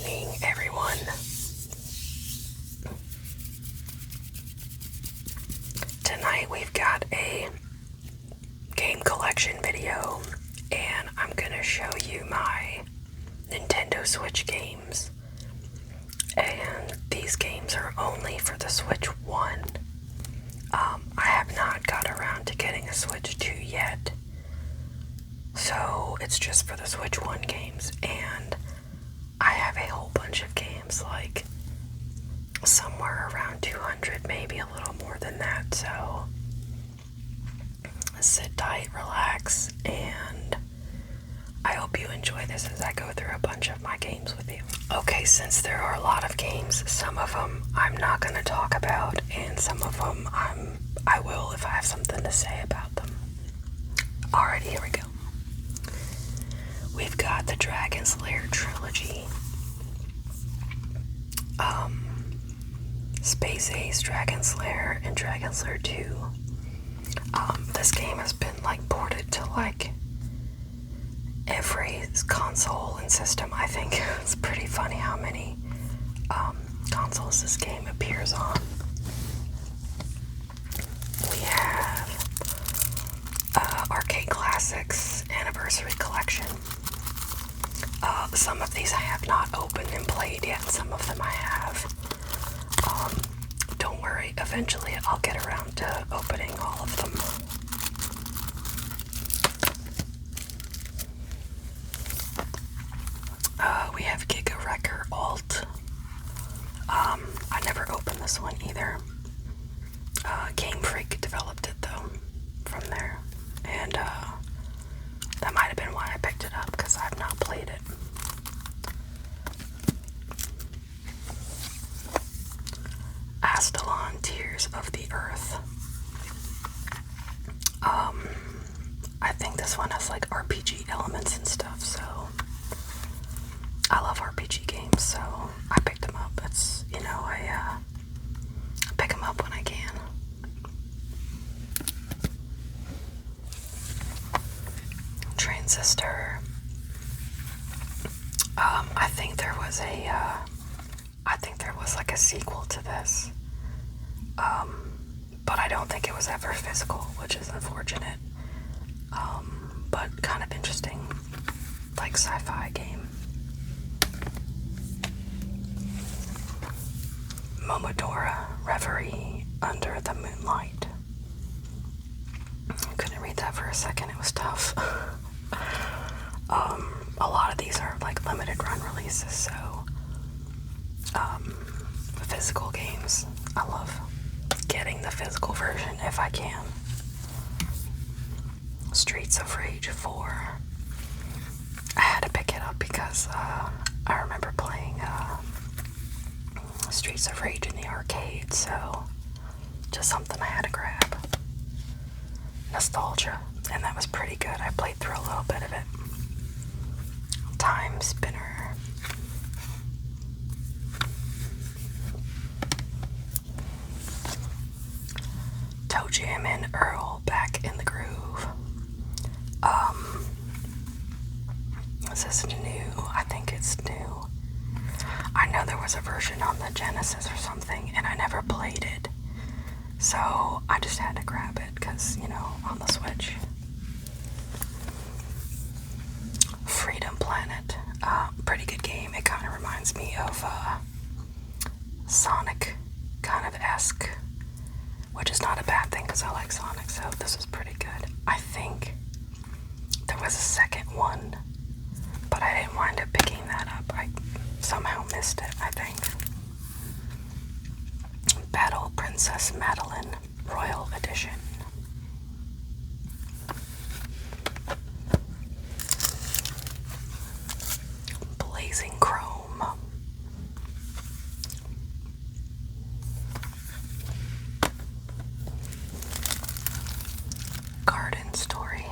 evening, everyone. Tonight we've got a game collection video, and I'm gonna show you my Nintendo Switch games. And these games are only for the Switch 1. I have not got around to getting a Switch 2 yet. So it's just for the Switch 1 games, and I have a whole bunch of games, like somewhere around 200, maybe a little more than that. So sit tight, relax, and I hope you enjoy this as I go through a bunch of my games with you. Okay, since there are a lot of games, some of them I'm not going to talk about, and some of them I will if I have something to say about them. Alrighty, here we go. We've got the Dragon's Lair trilogy. Space Ace, Dragon's Lair, and Dragon's Lair 2. This game has been ported to every console and system. I think it's pretty funny how many consoles this game appears on. We have Arcade Classics Anniversary Collection. Some of these I have not opened and played yet, some of them I have. Don't worry, eventually I'll get around to opening all of them. We have Giga Wrecker Alt. I never opened this one either. Game Freak developed it though, from there. And that might have been why I picked it up, because I've not played it. Astalon Tears of the Earth. I think this one has RPG elements and stuff, so I love RPG games, so I picked them up. It's, I pick them up when I can. Transistor. I think there was a sequel to this. But I don't think it was ever physical, which is unfortunate. But kind of interesting, sci-fi game. Momodora Reverie Under the Moonlight. Couldn't read that for a second, it was tough. A lot of these are limited run releases, so physical games, I love getting the physical version if I can. Streets of Rage 4. I had to pick it up because I remember playing Streets of Rage in the arcade, so just something I had to grab. Nostalgia, and that was pretty good. I played through a little bit of it. Time Spinner. Toe Jam and Earl Back in the Groove. This is new. I think it's new. I know there was a version on the Genesis or something, and I never played it. So I just had to grab it because, on the Switch. Freedom Planet. Pretty good game. It kind of reminds me of Sonic kind of esque, which is not a bad thing because I like Sonic, so this is pretty good. I think there was a second one, but I didn't wind up picking that up. I somehow missed it, I think. Battle Princess Madeline Royal Edition. Blazing Chrome. Garden Story.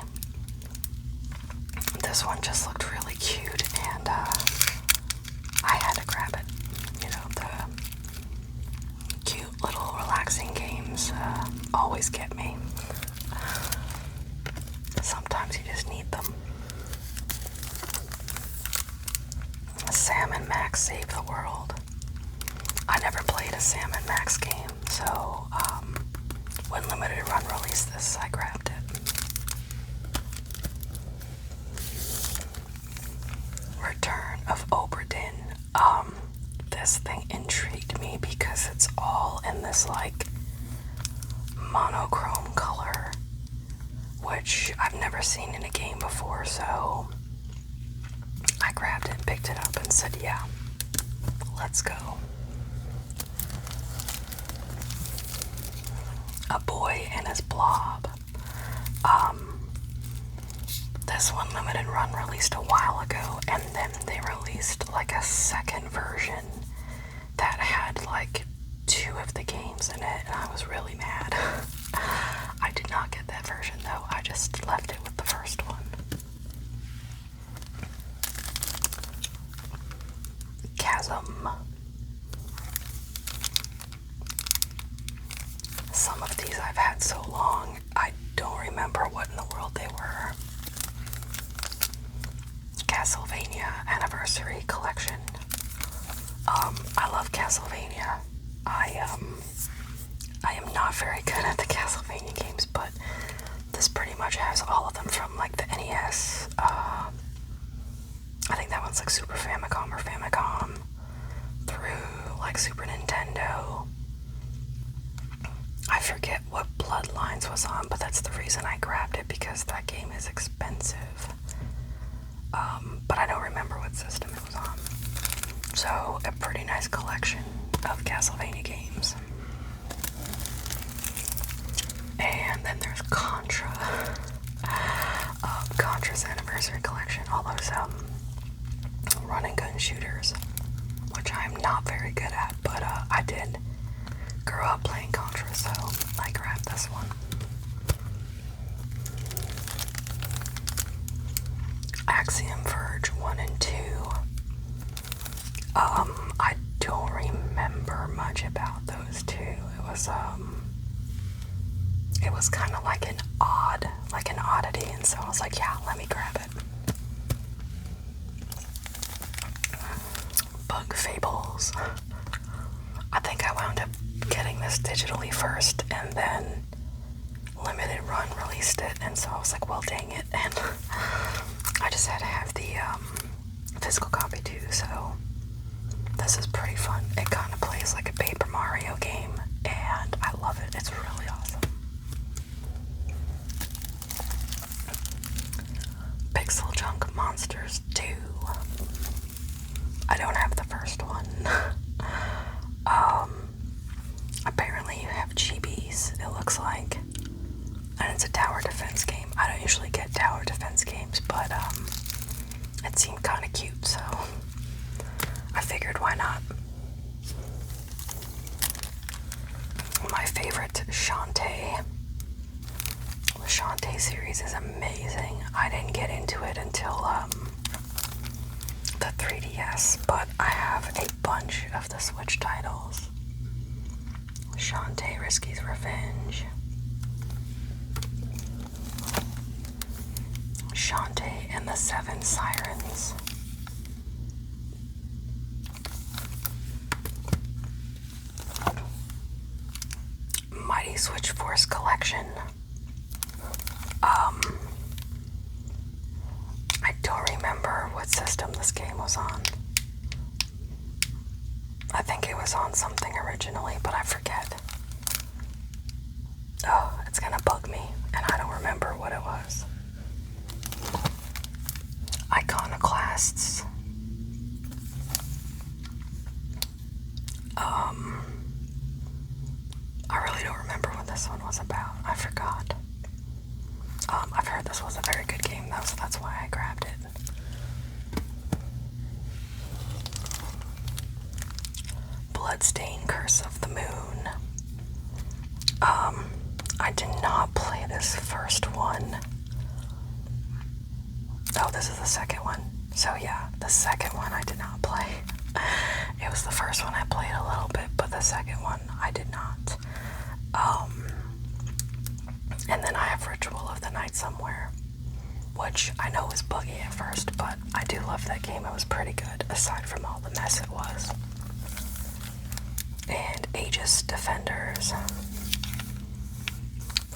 This one just looked really cute, and I had to grab it. The cute little relaxing games always get me. Sometimes you just need them. Sam and Max Max Save the World. I never played a Sam and Max game, so when Limited Run released this, I grabbed it. Return of Obra Dinn. This thing intrigued me because it's all in this like monochrome color, which I've never seen in a game before, so I grabbed it and picked it up and said, yeah, let's go. A Boy and His Blob. This one Limited Run released a while ago, and then they released like a second version that had like 2 of the games in it, and I was really mad. I did not get that version though, I just left it with the first one. Chasm. Some of these I've had so long, I don't remember what in the world they were. Castlevania Anniversary Collection. I love Castlevania. I am not very good at the Castlevania games, but this pretty much has all of them from like the NES. I think that one's like Super Famicom or Famicom through like Super Nintendo. I forget what Bloodlines was on, but that's the reason I grabbed it, because that game is expensive. But I don't remember what system it was on. So, a pretty nice collection of Castlevania games. And then there's Contra. Contra's Anniversary Collection. All those run and gun shooters, which I'm not very good at, but I did grow up playing Contra, so I grabbed this one. Axiom Verge 1 and 2. I don't remember much about those two. It was kind of like an oddity, and so I was like, yeah, let me grab it. Bug Fables. I think I wound up getting this digitally first, and then Limited Run released it, and so I was like, well, dang it, and I just had to have the physical copy too, so this is pretty fun. It kind of plays like a Paper Mario game, and I love it. It's really awesome. Pixel Junk Monsters 2. I don't have the first one. Apparently you have Chibis, it looks like. And it's a tower defense game. I don't usually get tower defense games, but it seemed kind of cute, so I figured why not. My favorite, Shantae. The Shantae series is amazing. I didn't get into it until the 3DS, but I have a bunch of the Switch titles. Shantae Risky's Revenge. Shantae and the Seven Sirens. Mighty Switch Force Collection. I don't remember what system this game was on. I think it was on something originally, but I forget. Oh, it's gonna bug me, and I don't remember what it was. Iconoclasts. I really don't remember what this one was about. I forgot. I've heard this was a very good game though, so that's why I grabbed it. Bloodstained Curse of the Moon. I did not play this first one. Oh, this is the second one. So yeah, the second one I did not play. It was the first one I played a little bit, but the second one I did not. And then I have Ritual of the Night Somewhere. which I know was buggy at first, but I do love that game. It was pretty good, aside from all the mess it was. And Aegis Defenders.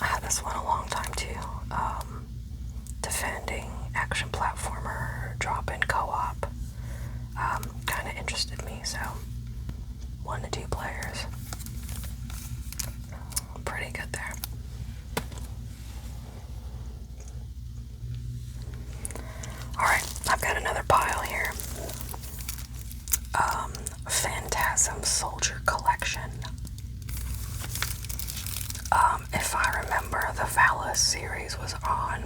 I had this one a long time too. Defending action platformer, drop-in co-op. Kind of interested me, so 1 to 2 players. Pretty good there. Alright, I've got another pile here. Phantasm Soldier Collection. If I remember, the Valis series was on,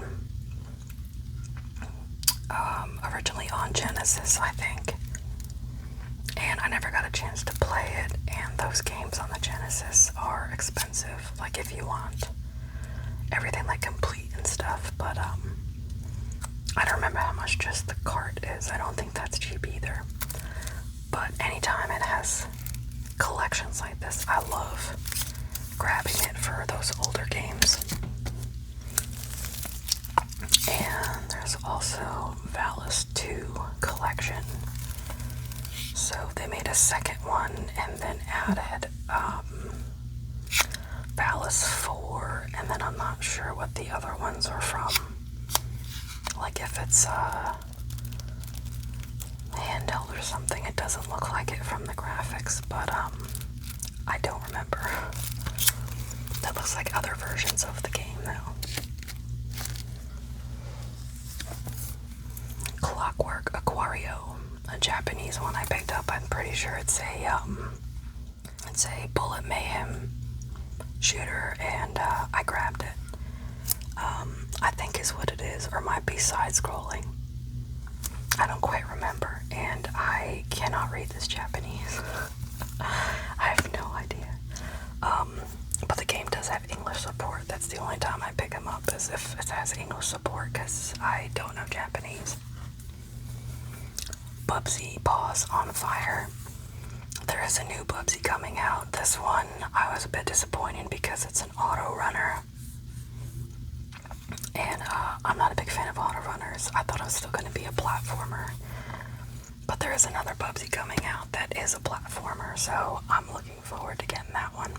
originally on Genesis, I think. And I never got a chance to play it, and those games on the Genesis are expensive, like if you want everything like complete and stuff, but I don't remember how much just the cart is. I don't think that's cheap either. But anytime it has collections like this, I love grabbing it for those older games. And there's also Valis 2 collection. So they made a second one and then added Valis 4, and then I'm not sure what the other ones are from. Like if it's handheld or something. It doesn't look like it from the graphics, but I don't remember. That looks like other versions of the game though. Clockwork Aquario, a Japanese one I picked up. I'm pretty sure it's a bullet mayhem shooter, and I grabbed it. I think is what it is, or might be side-scrolling. I don't quite remember, and I cannot read this Japanese. I have no idea. But the game does have English support. That's the only time I pick them up, is if it has English support, because I don't know Japanese. Bubsy Paws on Fire. There is a new Bubsy coming out. This one, I was a bit disappointed because it's an auto runner. And I'm not a big fan of auto runners. I thought it was still going to be a platformer. But there is another Bubsy coming out that is a platformer, so I'm looking forward to getting that one.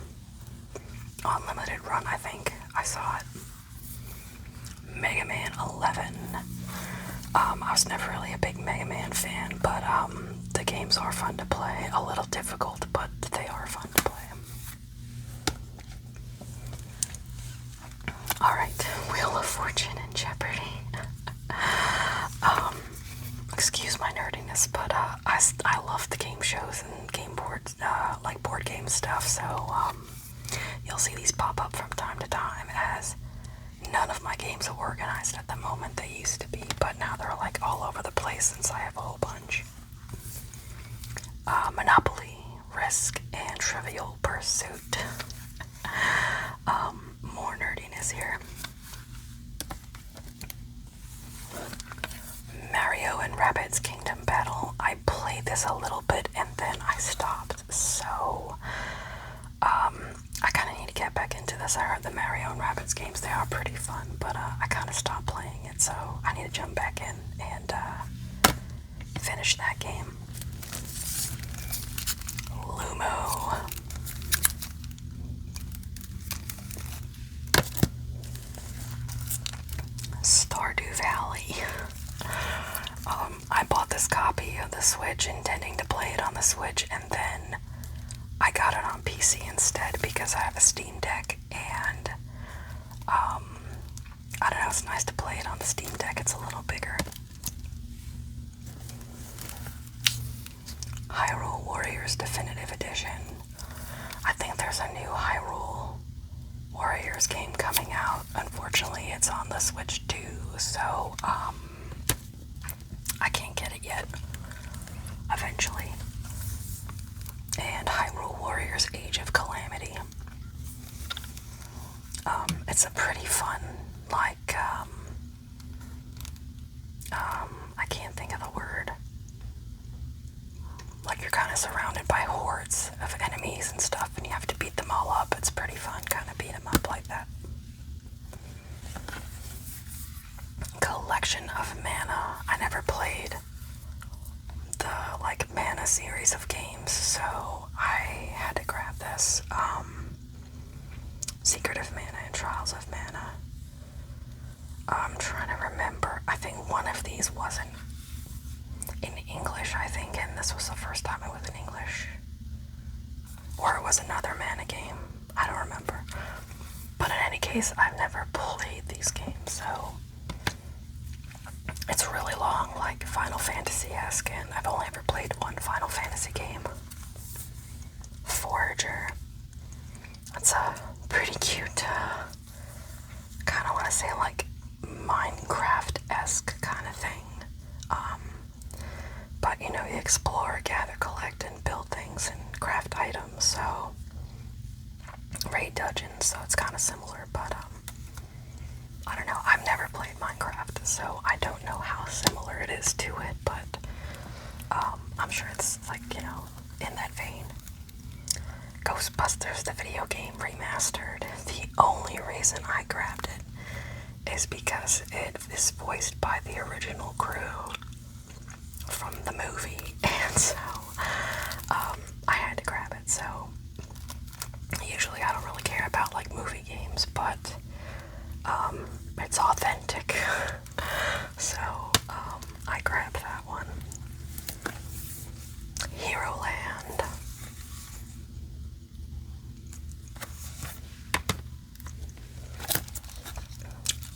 On limited run, I think. I saw it. Mega Man 11. I was never really a big Mega Man fan, but the games are fun to play. A little difficult, but they are fun to play. Alright, Wheel of Fortune and Jeopardy. Excuse my nerdiness, but I love the game shows and game boards, like board game stuff, so you'll see these pop up from time to time, as none of my games are organized at the moment. They used to be, but now they're like all over the place since I have a whole bunch. Monopoly, Risk, and Trivial Pursuit. More nerdiness here. Mario and Rabbids Kingdom Battle. I played this a little bit and then I stopped, so I kind of need to get back into this. I heard the Mario and Rabbids games, they are pretty fun, but I kind of stopped playing it, so I need to jump back in and finish that game. Lumo. Stardew Valley. I bought this copy of the Switch intending to play it on the Switch, and then I got it on PC instead because I have a Steam Deck, and I don't know, it's nice to play it on the Steam Deck. It's a little bigger. Hyrule Warriors Definitive Edition. I think there's a new Hyrule Warriors game coming out. Unfortunately, it's on the Switch too, so I can't get it yet. Eventually. And Hyrule Warriors Age of Calamity. It's a pretty fun, like, I can't think of the word. Like, you're kind of surrounded by hordes of enemies and stuff, and you have to beat them all up. It's pretty fun, kind of beat them up like that. Collection of Mana. I never played the like Mana series of games, so I had to grab this. Secret of Mana and Trials of Mana. I'm trying to remember. I think one of these wasn't in English, I think, and this was the first time it was in English. Or it was another Mana game. I don't remember. But in any case, I've never played these games, so it's really long, like Final Fantasy-esque, and I've only ever played one Final Fantasy game. Forager. It's a pretty cute, kind of want to say like Minecraft-esque kind of thing. But you know, you explore, gather, collect, and build things and craft items, so raid dungeons, so it's kind of similar, but I don't know, I've never played Minecraft, so I don't know how similar it is to it, but I'm sure it's like, you know, in that vein. Ghostbusters, the video game remastered. The only reason I grabbed it is because it is voiced by the original crew from the movie, and so I had to grab it. So usually I don't really care about like movie games, but it's authentic, so I grabbed that one. Hero Land.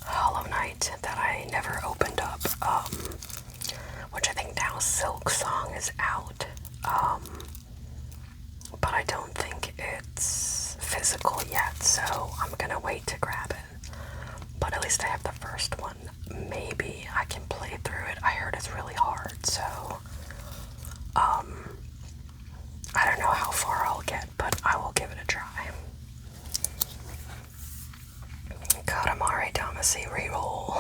Hollow Knight that I never opened up, which I think now Silk Song is out, but I don't think it's physical yet, so I'm gonna wait to grab it. But at least I have the first one. Maybe I can play through it. I heard it's really hard, so I don't know how far I'll get, but I will give it a try. Katamari Damacy Reroll.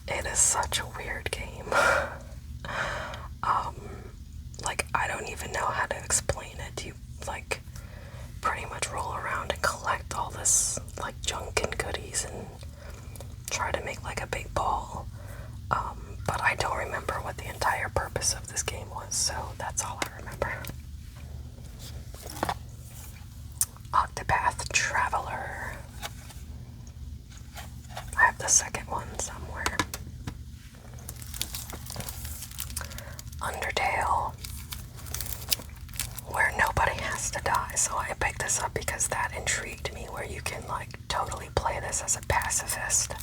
It is such a weird game. Like, I don't even know how to explain it. You, like, pretty much roll around and collect all this, like, junk and goodies and try to make, like, a big ball. But I don't remember what the entire purpose of this game was, so that's all I remember. Octopath Traveler. I have the second one somewhere. Undertale, where nobody has to die, so I picked this up because that intrigued me, where you can like totally play this as a pacifist,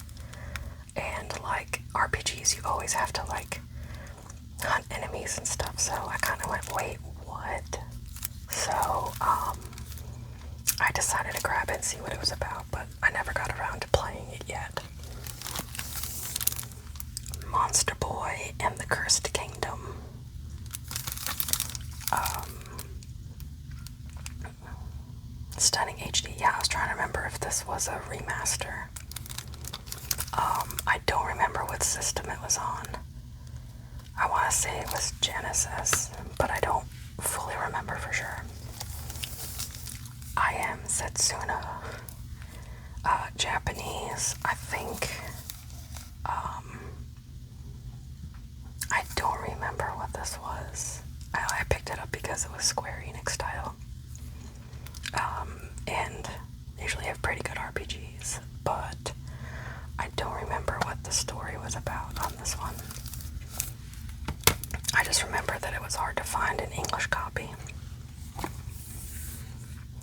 and like RPGs you always have to like hunt enemies and stuff, so I kind of went, wait, what? So I decided to grab it and see what it was about, but I never got around to playing it yet. Monster Boy and the Cursed Kingdom. Stunning HD. Yeah, I was trying to remember if this was a remaster. I don't remember what system it was on. I want to say it was Genesis, but I don't fully remember for sure. I Am Setsuna. Japanese, I think. I don't remember what this was. I picked it up because it was Square Enix style. And usually have pretty good RPGs, but I don't remember what the story was about on this one. I just remember that it was hard to find an English copy.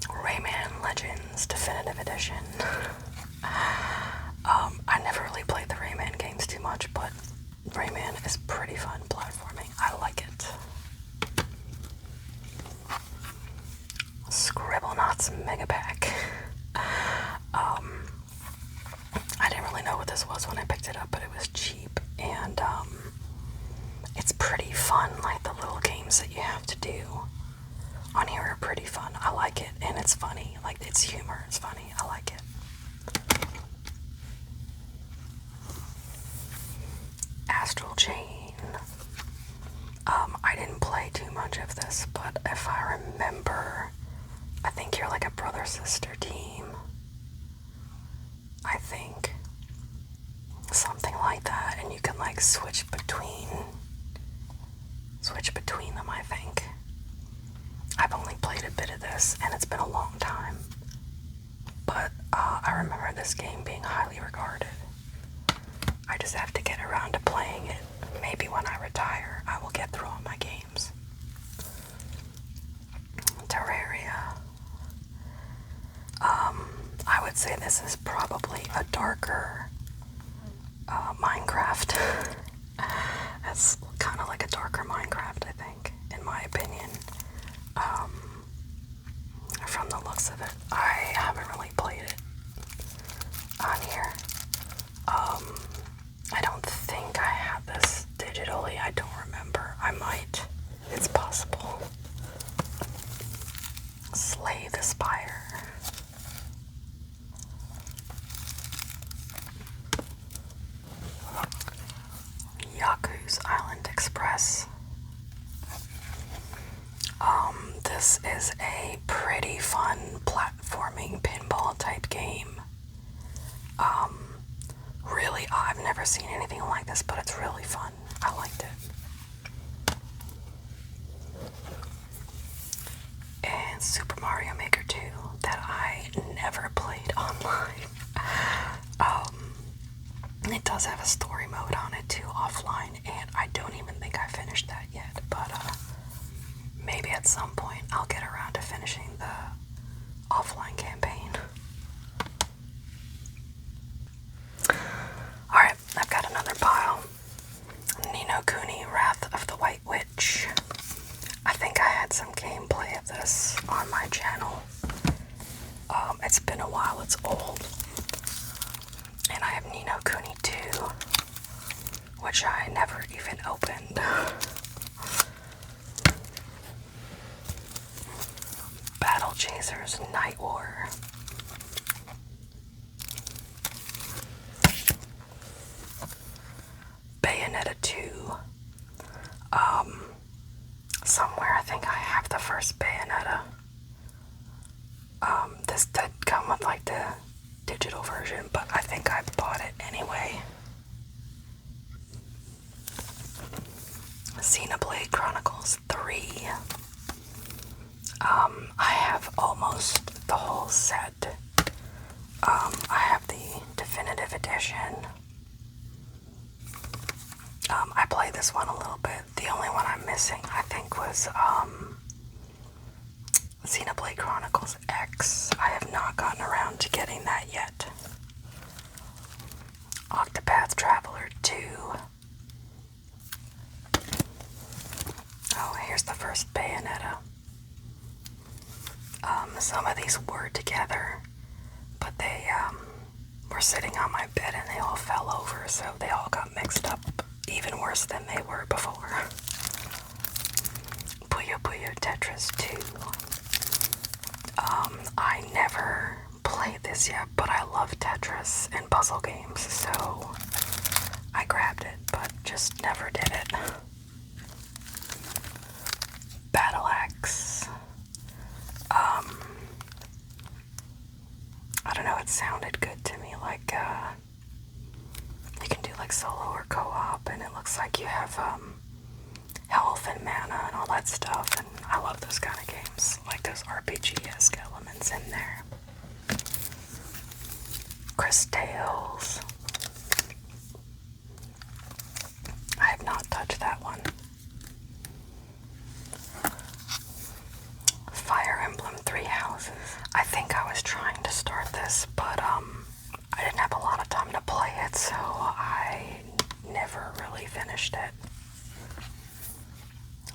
Rayman Legends Definitive Edition. I never really played the Rayman games too much, but Rayman is pretty fun platforming. I like it. Scribblenauts Mega Pack. I didn't really know what this was when I picked it up, but it was cheap, and it's pretty fun. Like, the little games that you have to do on here are pretty fun. I like it, and it's funny. Like, it's humor, it's funny. I like it. Astral Chain. I didn't play too much of this, but if I remember, I think you're like a brother-sister team. I think. something like that, and you can like switch between them, I think. I've only played a bit of this, and it's been a long time, but I remember this game being highly regarded. I just have to get around to playing it. Maybe when I retire, I will get through all my games. Terraria. I would say this is probably a darker Minecraft. That's kind of like a darker Minecraft, I think, in my opinion. From the looks of it, I haven't really played it on here. I don't think I have this digitally. I don't remember. I might. It's possible. Slay the Spire. Yaku's Island Express. This is a pretty fun platforming pinball type game. Really, I've never seen anything like this, but it's really fun. I liked it. And Super Mario Maker 2 that I never played online. It does have a story mode on it too, offline, and I don't even think I finished that yet, but maybe at some point I'll get around to finishing the offline campaign. Alright, I've got another pile. Ni no Kuni, Wrath of the White Witch. I think I had some gameplay of this on my channel. It's been a while, it's old. And I have Ni no Kuni 2, which I never even opened. Battle Chasers Night War. Bayonetta 2. Somewhere I think I have the first Bayonetta. This did come with like the digital version, but I think I bought it anyway. Xenoblade Chronicles 3. I have almost the whole set. I have the definitive edition. I played this one a little bit. The only one I'm missing, I think, was Xenoblade Chronicles X. I have not gotten around to getting that yet. Octopath Traveler 2. Oh, here's the first Bayonetta. Some of these were together, but they were sitting on my bed and they all fell over, so they all got mixed up even worse than they were before. Puyo Puyo Tetris 2. I never played this yet, but I love Tetris and puzzle games, so I grabbed it, but just never did it. Battle Axe. I don't know, it sounded good to me, like, you can do like solo or co-op, and it looks like you have, health and mana and all that stuff, and I love those kind of games, like those RPG-esque elements in there. Chris Tales. I have not touched that one. Fire Emblem Three Houses. I think I was trying to start this, but I didn't have a lot of time to play it, so I never really finished it.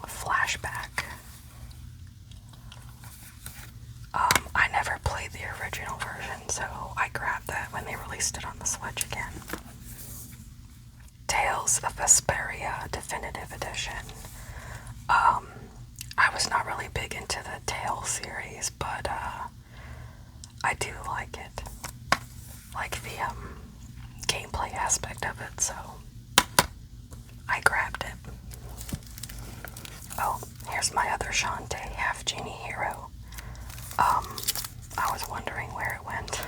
Flashback. I never played the original version, so I grabbed that when they released it on the Switch again. Tales of Vesperia Definitive Edition. I was not really big into the Tales series, but I do like it. Like the gameplay aspect of it, so I grabbed it. Oh, here's my other Shantae, Half Genie Hero. I was wondering where it went.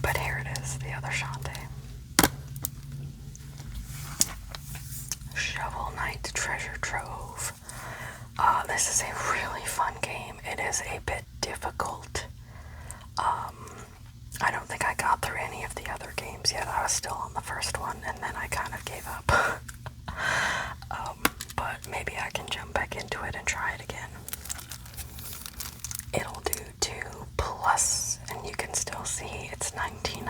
But here it is, the other Shantae. is a bit difficult. I don't think I got through any of the other games yet. I was still on the first one, and then I kind of gave up. But maybe I can jump back into it and try it again. It'll do 2+, and you can still see it's $19.99.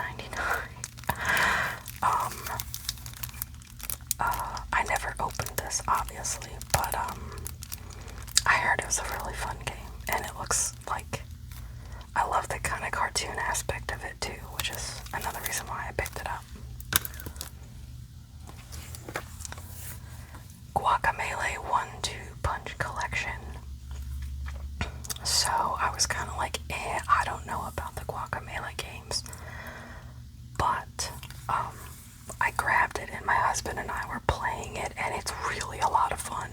I never opened this, obviously, but I heard it was a really fun game, and it looks like, I love the kind of cartoon aspect of it too, which is another reason why I picked it up. Guacamelee 1-2 Punch Collection. So I was kind of like, I don't know about the Guacamelee games, but I grabbed it, and my husband and I were playing it, and it's really a lot of fun,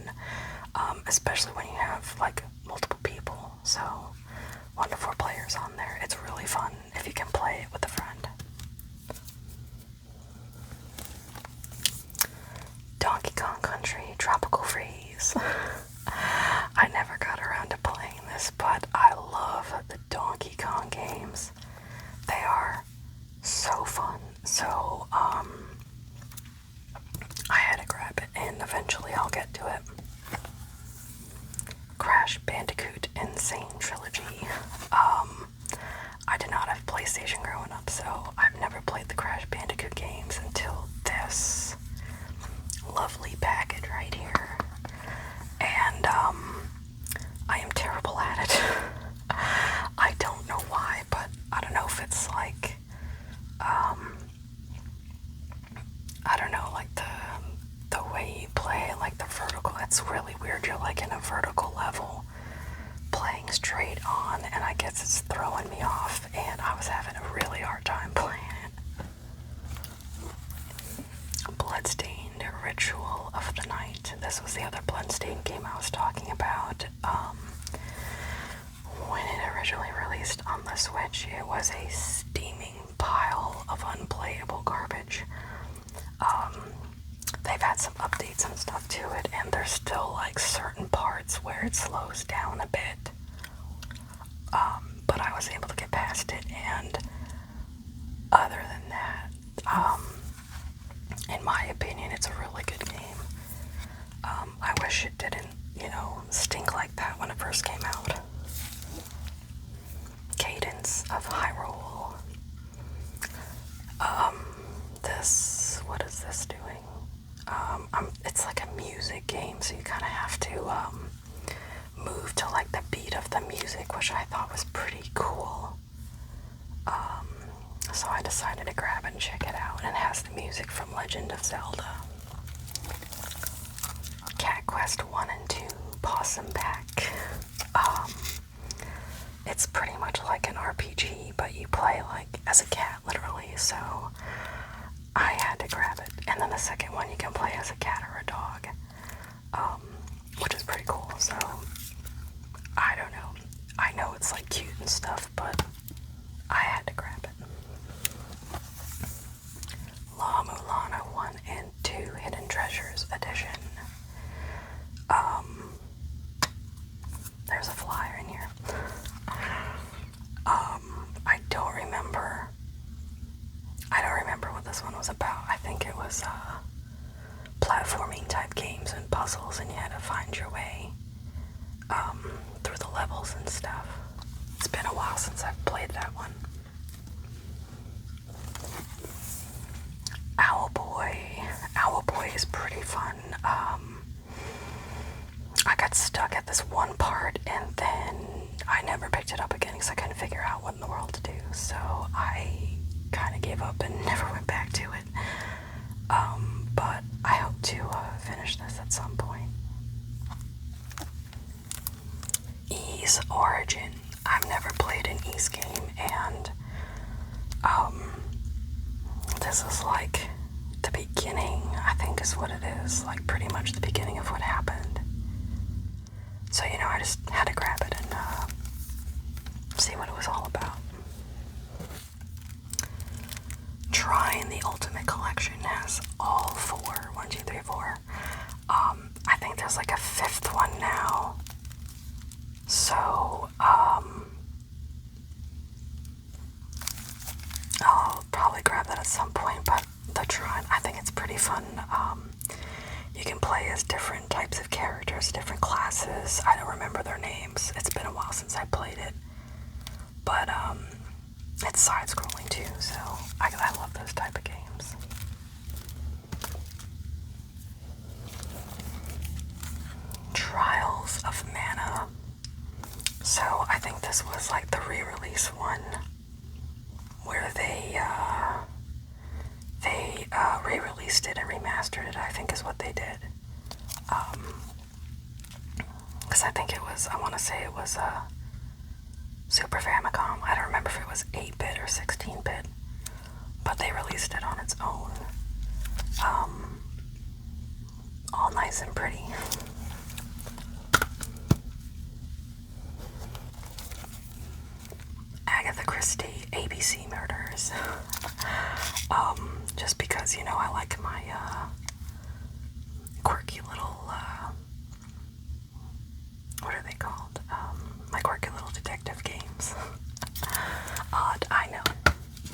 especially when you have like multiple people. So 1 to 4 players on there. It's really fun if you can play it with a friend. Donkey Kong Country Tropical Freeze. I never got around to playing this, but I love the Donkey Kong games. They are so fun. So, I had to grab it, and eventually I'll get to it. Crash Bandicoot Insane Trilogy. I did not have PlayStation growing up, so I've never played the Crash Bandicoot games until this lovely package right here. And, I am terrible at it. I don't know why, but I don't know if it's like, I don't know, like the way you play, like the vertical, it's really weird. You're like in a vertical level playing straight on, and I guess it's throwing me off, and I was having a really hard time playing it. Bloodstained Ritual of the Night. This was the other Bloodstained game I was talking about. When it originally released on the Switch, it was a steaming pile of unplayable garbage. They've had some updates and stuff to it, and there's still like certain parts where it slows down a bit. But I was able to get past it, and other than that, in my opinion, it's a really good game. I wish it didn't, stink like that when it first came out. Cadence of Hyrule. What is this doing? It's like a music game, so you kind of have to move to like the beat of the music, which I thought was pretty cool. So I decided to grab it and check it out, and it has the music from Legend of Zelda. Cat Quest 1 and 2 Possum Pack. It's pretty much like an RPG, but you play like as a cat, literally, so I had to grab it. And then the second one you can play as a cat or a dog, which is pretty cool. So I don't know. I know it's like cute and stuff, but I had to grab it. La Mulana 1 and 2 Hidden Treasures Edition. There's a flyer in here. I don't remember what this one was about. I think it was platforming type games and puzzles, and you had to find your way through the levels and stuff. It's been a while since I've played that one. Owlboy is pretty fun. I got stuck at this one part, and then I never picked it up again because I couldn't figure out what in the world to do. So I kind of gave up and never went back to it. But I hope to finish this at some point. Ys Origin. I've never played an Ys game, and this is like the beginning, I think is what it is, like pretty much the beginning of what happened. So, I just had to grab it and see what it was all about. Trine the Ultimate Collection has all 4. 1, 2, 3, 4. I think there's like a 5th one now. So, one point, but the Tron, I think it's pretty fun. You can play as different types of characters, different classes. I don't remember their names. It's been a while since I played it. But it's side-scrolling too, so I love those type of games. Trials of Mana. So I think this was like the re-release one where they re-released it and remastered it, I think is what they did. Because I think it was, I want to say it was Super Famicom. I don't remember if it was 8-bit or 16-bit, but they released it on its own. All nice and pretty. Agatha Christie, ABC Murders. Just because, you know, I like my quirky little, what are they called? My quirky little detective games. Odd, I know,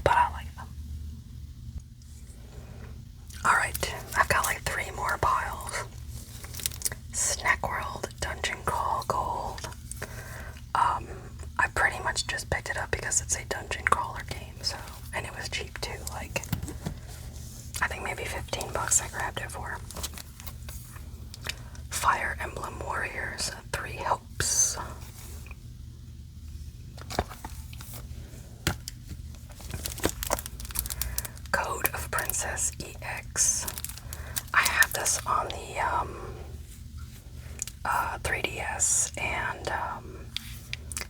but I like them. Alright, I've got like 3 more piles. Snack World, Dungeon Crawl Gold. I pretty much just picked it up because it's a dungeon crawler game, so, and it was cheap too, like, I think maybe $15 I grabbed it for. Fire Emblem Warriors, 3 Hopes. Code of Princess EX. I have this on the 3DS, and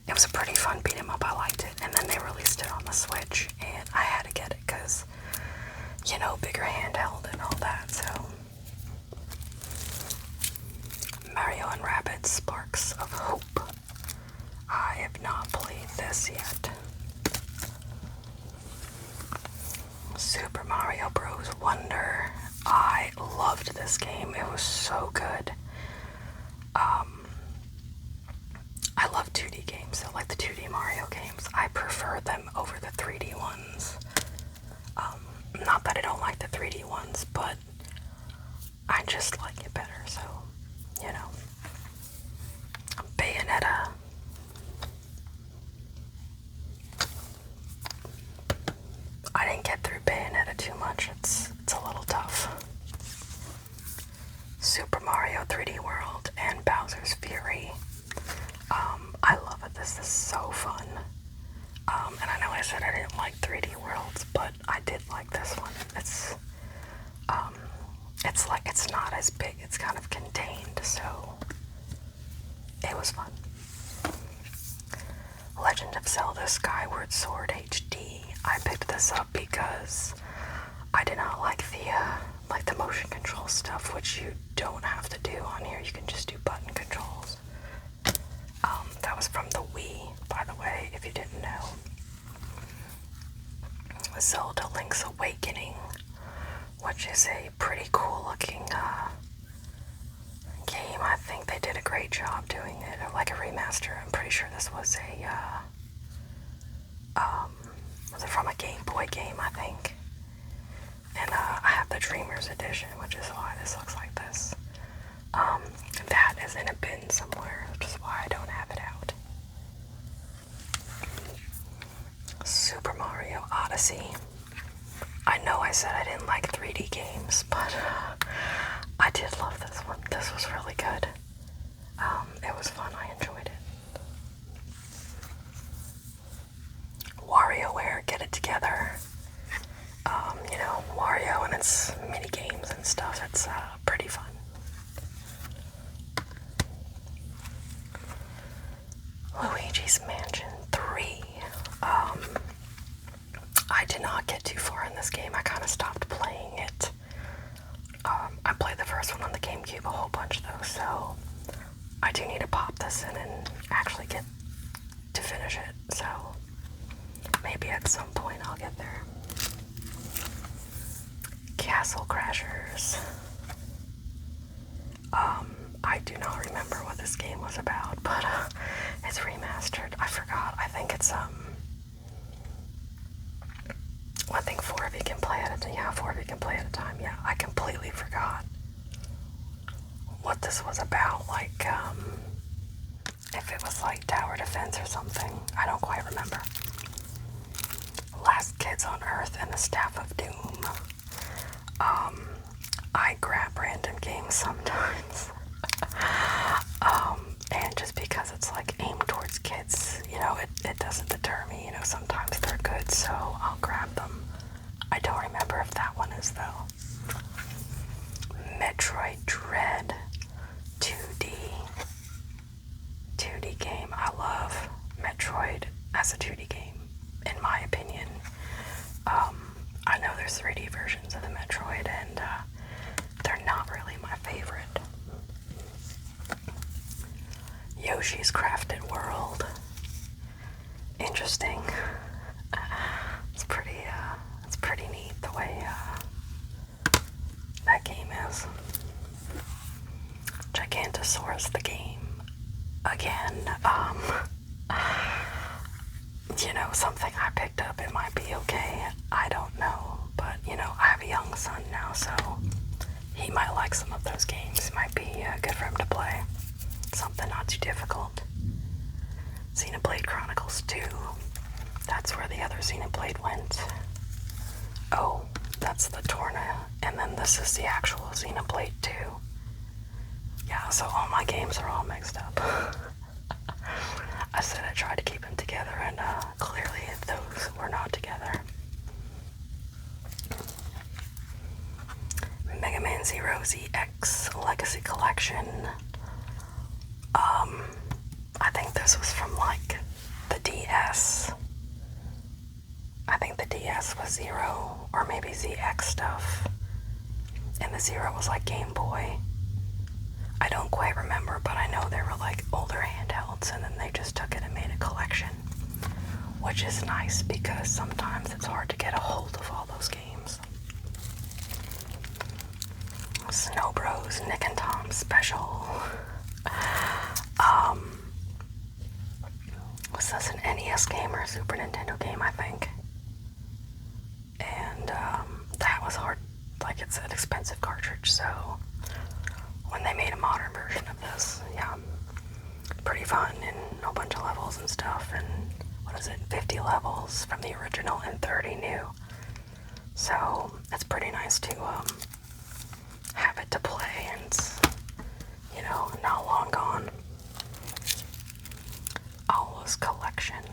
it was a pretty fun beat 'em up. I liked it, and then they released it on the Switch, and I had to get it because, you know, bigger handheld and all that. So Mario and Rabbids Sparks of Hope. I have not played this yet. Super Mario Bros. Wonder. I loved this game. It was so good. I love 2D games, so like the 2D Mario games. I prefer them over the 3D ones. Not that I don't like the 3D ones, but I just like it better, so, you know. Bayonetta. I didn't get through Bayonetta too much. It's a little tough. Super Mario 3D World and Bowser's Fury. I love it. This is so fun. And I know I said I didn't like 3D Worlds, but I did like this one. It's like, it's not as big. It's kind of contained, so it was fun. Legend of Zelda Skyward Sword HD. I picked this up because I did not like the motion control stuff, which you don't have to do on here. You can just do button controls. That was from the Wii, by the way, if you didn't know. Zelda Link's Awakening, which is a pretty cool looking game. I think they did a great job doing it, or like a remaster. I'm pretty sure this was it from a Game Boy game, I think. And I have the Dreamers Edition, which is why this looks like this. That is in a bin somewhere, which is why I don't have it out. Super Mario Odyssey. I know I said I didn't like 3D games, but I did love this one. This was really good. It was fun. I enjoyed it. WarioWare, Get It Together. You know, Wario and its mini games and stuff. It's pretty fun. Luigi's Mansion 3. I did not get too far in this game. I kind of stopped playing it. I played the first one on the GameCube a whole bunch though, so I do need to pop this in and actually get to finish it. So maybe at some point I'll get there. Castle Crashers. I do not remember what this game was about, but it's remastered. I forgot. I think it's I think 4 of you can play at a time. Yeah, 4 of you can play at a time. Yeah, I completely forgot what this was about. Like, if it was like tower defense or something. I don't quite remember. Last Kids on Earth and the Staff of Doom. I grab random games sometimes. And just because it's like aimed towards kids, you know, it doesn't deter me. You know, sometimes they're good, so I'll grab them. I don't remember if that one is, though. Metroid Dread 2D. 2D game. I love Metroid as a 2D game, in my opinion. I know there's 3D versions of the Metroid, and they're not really my favorite. Yoshi's Crafted World. Interesting. It's pretty neat the way that game is. Gigantosaurus the game. Again, you know, something I picked up, it might be okay. I don't know. But, you know, I have a young son now, so he might like some of those games. It might be good for him to play. Something not too difficult. Xenoblade Chronicles 2. That's where the other Xenoblade went. Oh, that's the Torna, and then this is the actual Xenoblade 2. Yeah, so all my games are all mixed up. I said I tried to keep them together, and clearly those were not together. Mega Man Zero ZX Legacy Collection. I think this was from like the DS. I think the DS was Zero, or maybe ZX stuff. And the Zero was like Game Boy. I don't quite remember, but I know they were like older handhelds, and then they just took it and made a collection. Which is nice, because sometimes it's hard to get a hold of all those games. Snow Bros, Nick and Tom Special. Was this an NES game or a Super Nintendo game, I think? And that was hard. Like, it's an expensive cartridge, so when they made a modern version of this, yeah, pretty fun, and a bunch of levels and stuff, and what is it, 50 levels from the original and 30 new. So it's pretty nice to have it to play, and it's, you know, not long gone. Alwa's Collection,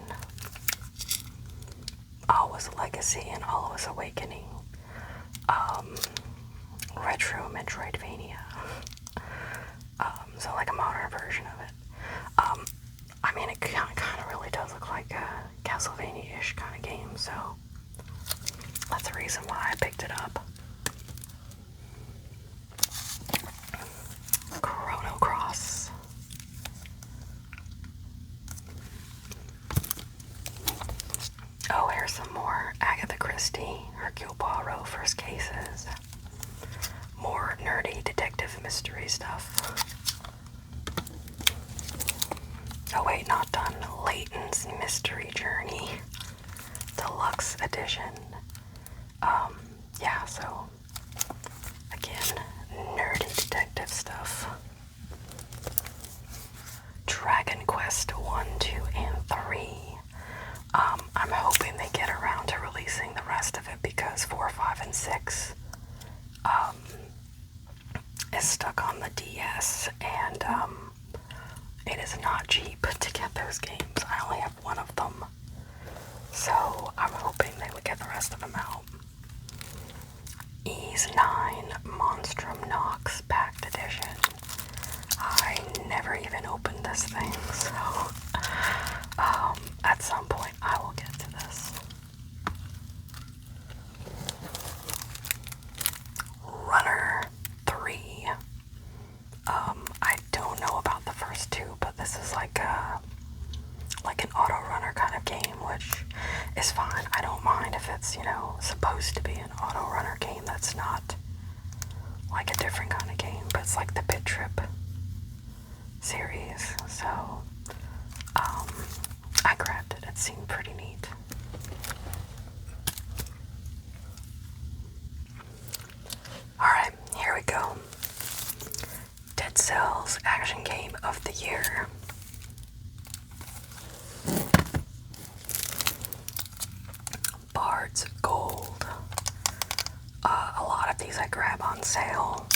Alwa's Legacy, and Alwa's Awakening. Retro Metroidvania. So like a modern version of it. I mean, it kind of really does look like a Castlevania-ish kind of game, so that's the reason why I picked it up. Chrono Cross. Oh, here's some more Agatha Christie, Hercule Poirot First Cases. More nerdy detective mystery stuff. Oh wait, not done. Layton's Mystery Journey Deluxe Edition. Yeah, so again, nerdy detective stuff. Dragon Quest 1, 2, and 3. I'm hoping they get around to releasing the rest of it, because 4, 5, and 6 is stuck on the DS, and it is not cheap to get those games. I only have one of them, so I'm hoping they would get the rest of them out. Ys 9 Monstrum Nox Packed Edition. I never even opened this thing, so at some point I will get to this. Runner 3. I don't know about the first two, but this is like an auto runner kind of game, which is fine. I don't mind if it's, you know, supposed to be an auto runner game that's not like a different kind of game, but it's like the Pit Trip series, so I grabbed it. It seemed pretty neat. sales action game of the year. Bard's Gold. A lot of these I grab on sale,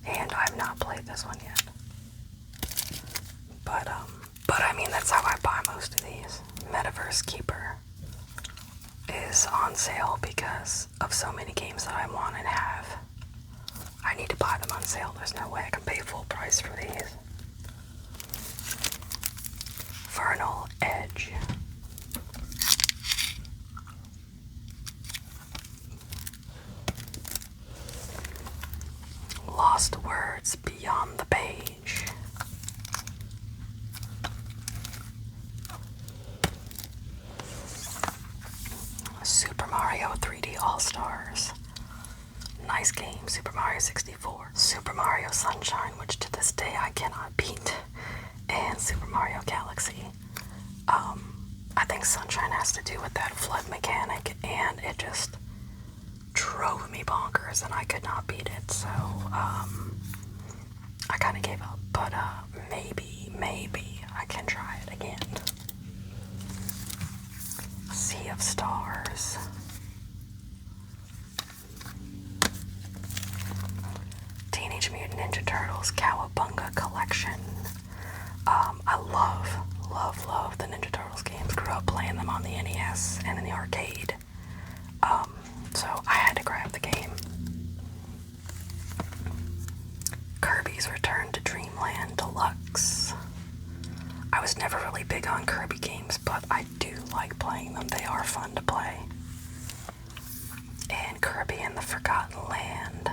and I've not played this one yet. But I mean, that's how I buy most of these. Metaverse Keeper is on sale because of so many games that I want and have. I need to buy them on sale. There's no way I can pay full price for these. Vernal Edge. Lost Words Beyond the Page. Super Mario 3D All-Stars. Nice game. Super Mario 64. Super Mario Sunshine, which to this day I cannot beat. And Super Mario Galaxy. I think Sunshine has to do with that flood mechanic, and it just drove me bonkers and I could not beat it, so I kind of gave up, but maybe I can try it again. Sea of Stars. Teenage Mutant Ninja Turtles Cowabunga Collection. I love the Ninja Turtles games. Grew up playing them on the NES and in the arcade. So I had to grab the game. Kirby's Return to Dreamland Deluxe. I was never really big on Kirby games, but I do like playing them. They are fun to play. And Kirby and the Forgotten Land.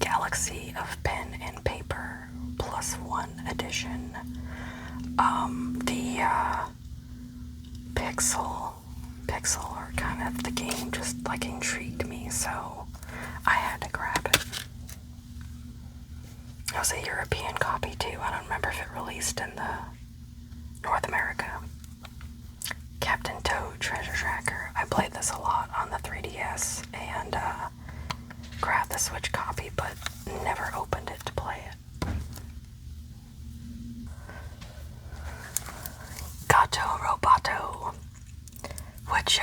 Galaxy of Pen and Paper +1 edition. The pixel art kind of the game just like intrigued me, so I had to grab it. It was a European copy too. I don't remember if it released in the North America. Captain Toad Treasure Tracker. I played this a lot on the 3DS and grabbed the Switch copy, but never opened it to play it. Gato Roboto, which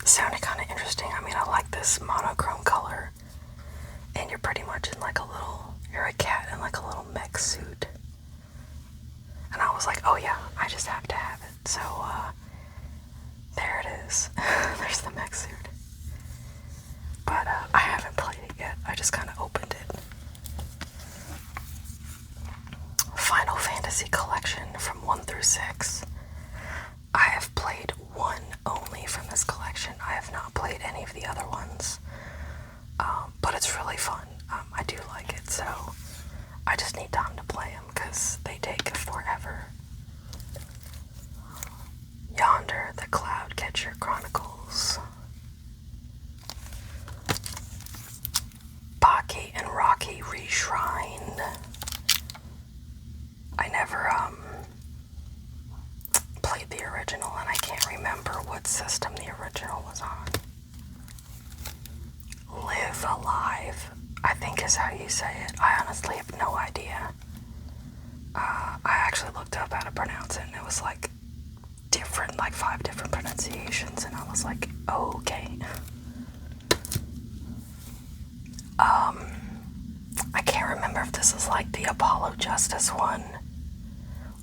sounded kind of interesting. I mean, I like this monochrome color, and you're pretty much in like you're a cat in like a little mech suit. And I was like, oh yeah, I just have to have it. So there it is. There's the mech suit. But I haven't played it yet. I just kind of opened it. Final Fantasy Collection from 1 through 6. I have played one only from this collection. I have not played any of the other ones. But it's really fun. I do like it, so I just need time to play them because they take forever. Yonder, the Cloud Catcher Chronicles. Baki and Rocky Reshrined. I never played the original, and I can't remember what system the original was on. Live Alive, I think is how you say it. I honestly have no idea. I actually looked up how to pronounce it, and it was like different, like 5 different pronunciations, and I was like, okay. I can't remember if this is like the Apollo Justice one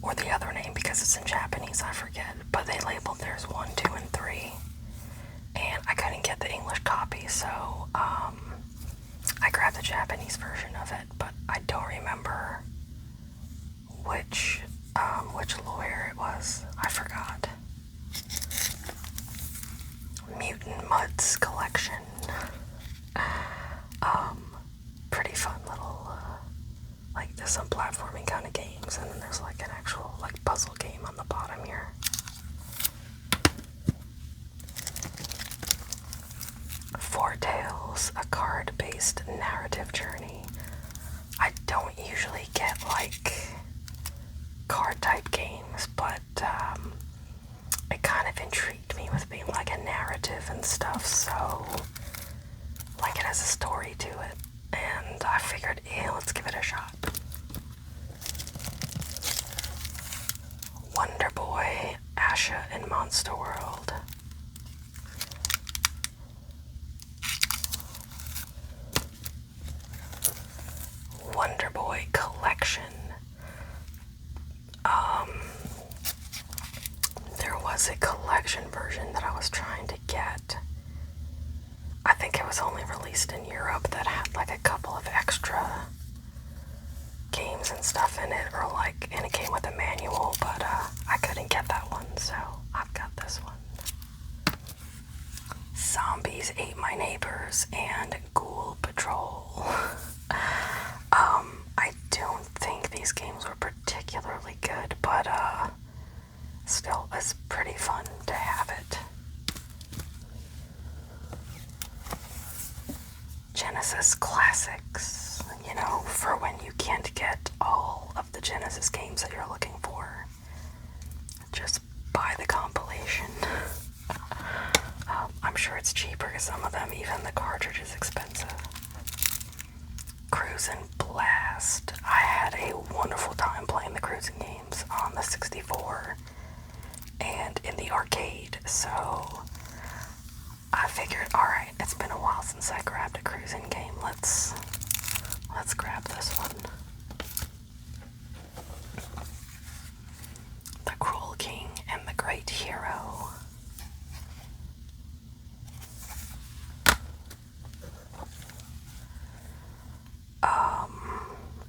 or the other name because it's in Japanese, I forget. But they labeled theirs 1, 2, and 3. And I couldn't get the English copy, so I grabbed the Japanese version of it, but I don't remember which lawyer it was. I forgot. Mutant Muds Collection. Pretty fun little, like there's some platforming kind of games, and then there's like an actual like puzzle game on the bottom here. Four Tales, a card-based narrative journey. I don't usually get like card-type games, but it kind of intrigued me with being like a narrative narrative and stuff, so like it has a story to it. And I figured, let's give it a shot. Wonder Boy, Asha, and Monster World. Wonder Boy Collection. There was a collection version that I was trying to get. I think it was only released in Europe that had like a couple of extra games and stuff in it, and it came with a manual, but I couldn't get that one, so I've got this one. Zombies Ate My Neighbors and Ghoul Patrol. I don't think these games were particularly good, but still, it's pretty fun to have it. Genesis Classics, for when you can't get all of the Genesis games that you're looking for. Just buy the compilation. I'm sure it's cheaper, some of them, even the cartridge is expensive. Cruisin' Blast. I had a wonderful time playing the cruising games on the 64 and in the arcade, so I figured, alright, it's been a while since I grabbed a cruising game. Let's grab this one. The Cruel King and the Great Hero.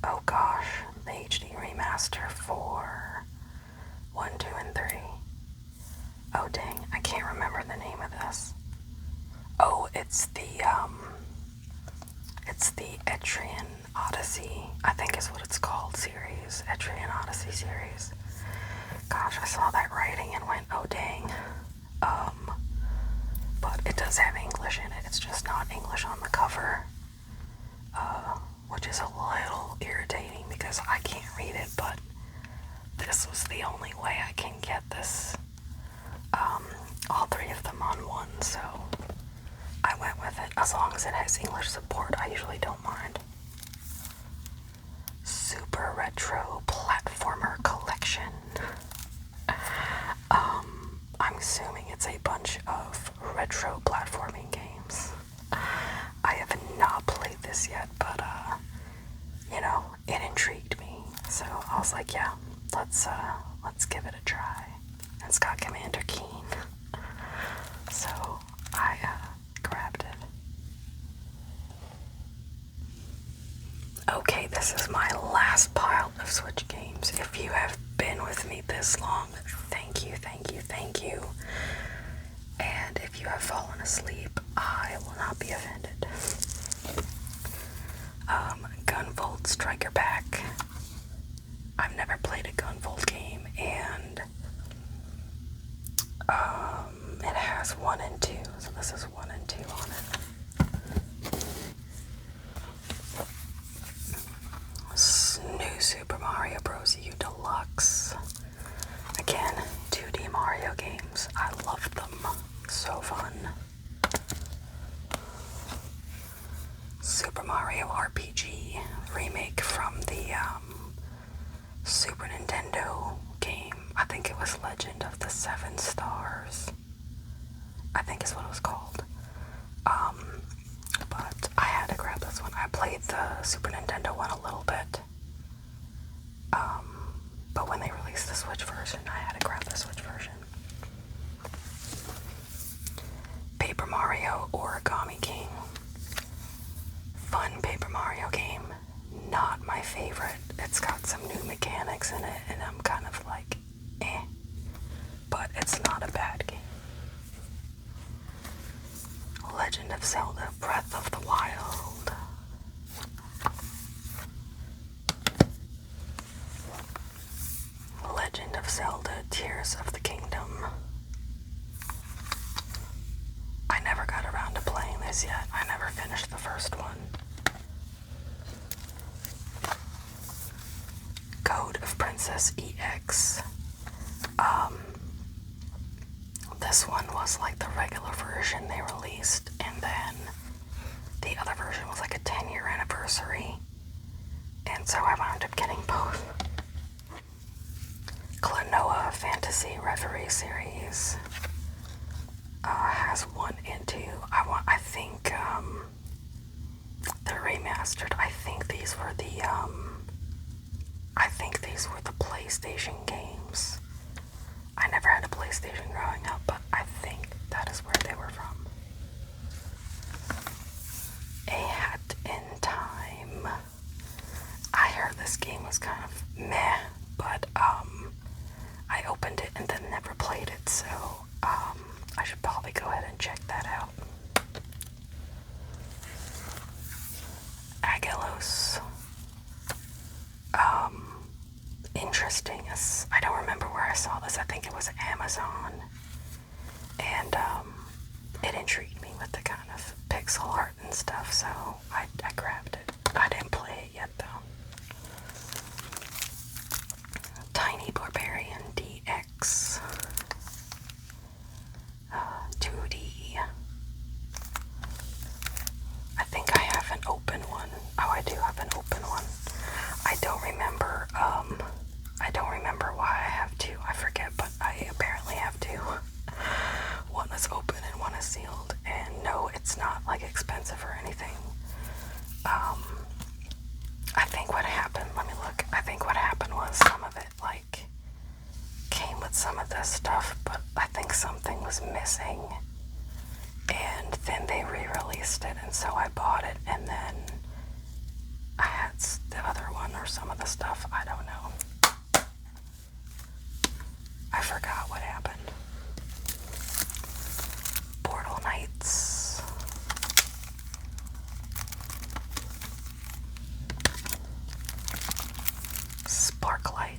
Oh gosh, the HD remaster for 1, 2, and 3. Oh dang, I can't remember the name of this. Oh, it's the Etrian Odyssey, I think is what it's called, series. Etrian Odyssey series. Gosh, I saw that writing and went, oh dang. But it does have English in it, it's just not English on the cover. Which is a little irritating because I can't read it, but this was the only way I can get this, all three of them on one, so I went with it. As long as it has English support, I usually don't mind. Super Retro Platformer Collection. I'm assuming it's a bunch of retro platforming games. I have not played this yet, but it intrigued me, so I was like, yeah, let's give it a try. It's got Commander Keen, so I grabbed it. Okay, this is my last pile of Switch games. If you have been with me this long, thank you, thank you, thank you. And if you have fallen asleep, I will not be offended. Gunvolt Striker Pack. I've never played a Gunvolt game, and it has 1 and 2, so this is 1 and 2 on it. New Super Mario Bros. U Deluxe. Again, 2D Mario games. I love them. So fun. Super Mario RPG remake from the Super Nintendo game. I think it was Legend of the Seven Stars. I think is what it was called. But I had to grab this one. I played the Super Nintendo one a little bit. But when they released the Switch version, I had to grab the Switch version. Paper Mario Origami King. Fun Paper Mario game. Not my favorite. It's got some new mechanics in it, and I'm kind of like, eh. But it's not a bad game. Legend of Zelda Breath of the Wild. Legend of Zelda Tears of the Kingdom. I never got around to playing this yet. I never finished the first one. Code of Princess EX. The this one was like the regular version they released, and then the other version was like a 10-year anniversary. And so I wound up getting both. Klonoa Fantasy Reverie Series has 1 and 2. I think they're remastered. I think these were the PlayStation games. I never had a PlayStation growing up, but I think that is where they were from. A Hat in Time. I heard this game was kind of meh, but I opened it and then never played it, so I should probably go ahead and check that out. Agelos. Interesting. I don't remember where I saw this. I think it was Amazon. And it intrigued me with the kind of pixel art and stuff, so I grabbed it. I didn't play it yet, though. Tiny Barbarian DX. 2D. I think I have an open one. Oh, I do have an open one. I don't remember why I have two. I forget, but I apparently have two. One is open and one is sealed. And no, it's not like expensive or anything. I think what happened, let me look. I think what happened was some of it like came with some of this stuff, but I think something was missing. And then they re-released it, and so I bought it, and then I had the other one or some of the stuff. I don't know. I forgot what happened. Portal Knights. Sparklight.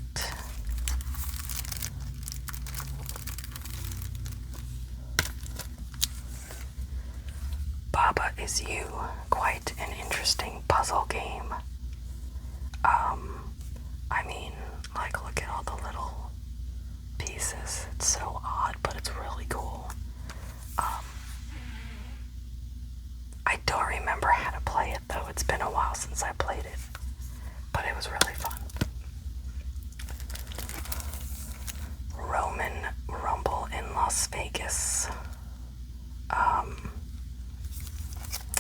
Baba Is You. Quite an interesting puzzle game. I mean, like, look at all the little pieces. It's so odd, but it's really cool. I don't remember how to play it, though. It's been a while since I played it, but it was really fun. Roman Rumble in Las Vegas.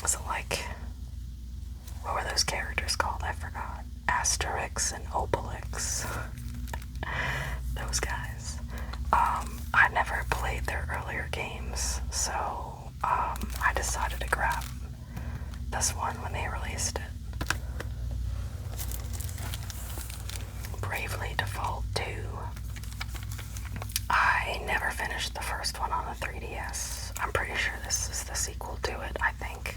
Was it like, what were those characters called? I forgot. Asterix and Obelix. Those guys. I never played their earlier games, so I decided to grab this one when they released it. Bravely Default 2. I never finished the first one on the 3DS. I'm pretty sure this is the sequel to it, I think.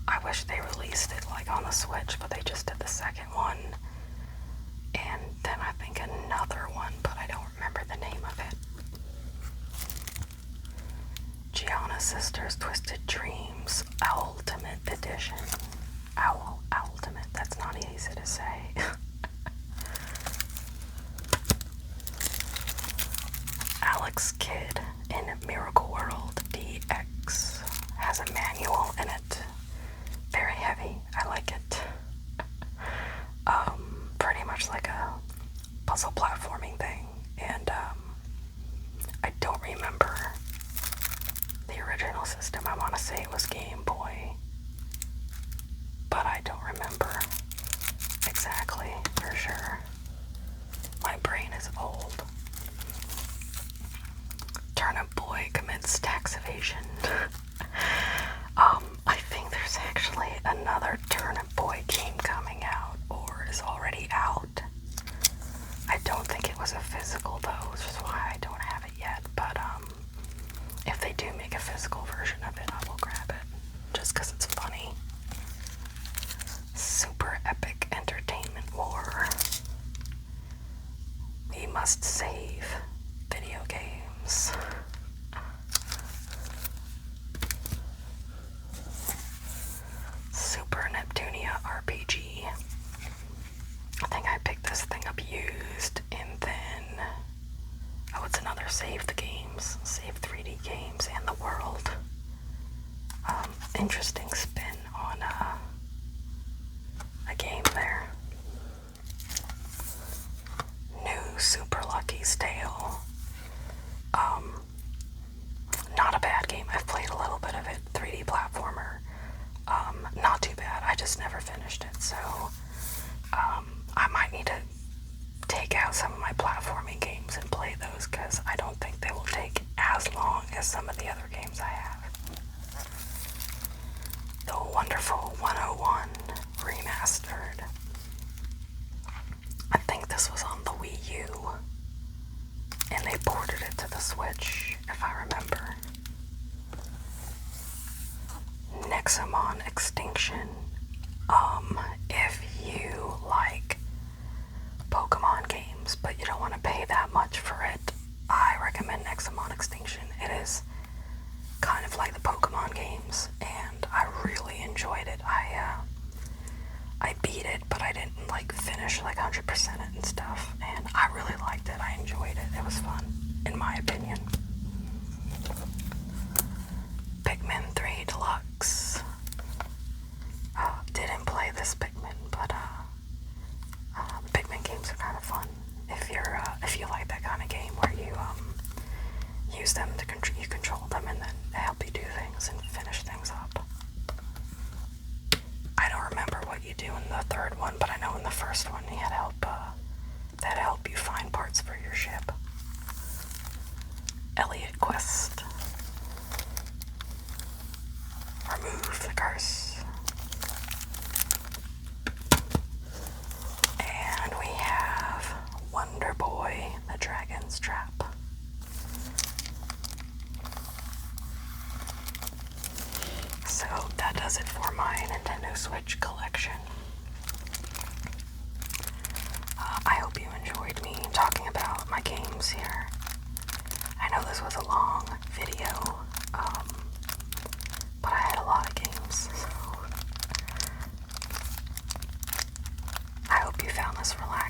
I wish they released it like on the Switch, but they just did the second one. And then I think another one, but I don't remember the name of it. Gianna Sisters Twisted Dreams Ultimate Edition. Ultimate, that's not easy to say. Alex Kidd in Miracle World DX has a manual in it. Very heavy. I like it. Pretty much like a puzzle platforming thing. And I don't remember the original system. I want to say it was Game Boy, but I don't remember exactly for sure. My brain is old. Turnip Boy commits tax evasion. I think there's actually another Turnip Boy game coming out, or is already out. I don't think it was a physical though, which is why I don't have it yet, but if they do make a physical version of it, I will grab it, just because it's funny. Super Epic Entertainment War. We must save video games. Super Neptunia RPG. I think I picked this thing up used, and then, oh, it's another save the games, save 3D games and the world. Interesting spin on a game there. New Super Lucky's Tale. Not a bad game. I've played a little bit of it. 3D platformer. Not too bad. I just never finished it, so I might need to take out some of my platforming games and play those, because I don't think they will take as long as some of the other games I have. The Wonderful 101 Remastered. I think this was on the Wii U, and they ported it to the Switch, if I remember. Nexomon Extinction. If you like Pokemon games, but you don't want to pay that much for it, I recommend Nexomon Extinction. It is kind of like the Pokemon games, and I really enjoyed it. I beat it, but I didn't like finish like 100% it and stuff, and I really liked it. I enjoyed it. It was fun, in my opinion. Pikmin 3 Deluxe. Didn't play this Pikmin, but the Pikmin games are kind of fun. If you like that kind of game where you use them to control them and then help you do things and finish things up. I don't remember what you do in the third one, but I know in the first one you had help. That help you find parts for your ship. Elliot Quest. Remove the curse. And we have Wonder Boy, the Dragon's Trap. So that does it for my Nintendo Switch collection. I hope you enjoyed me talking about my games here. I know this was a long video, but I had a lot of games, so I hope you found this relaxing.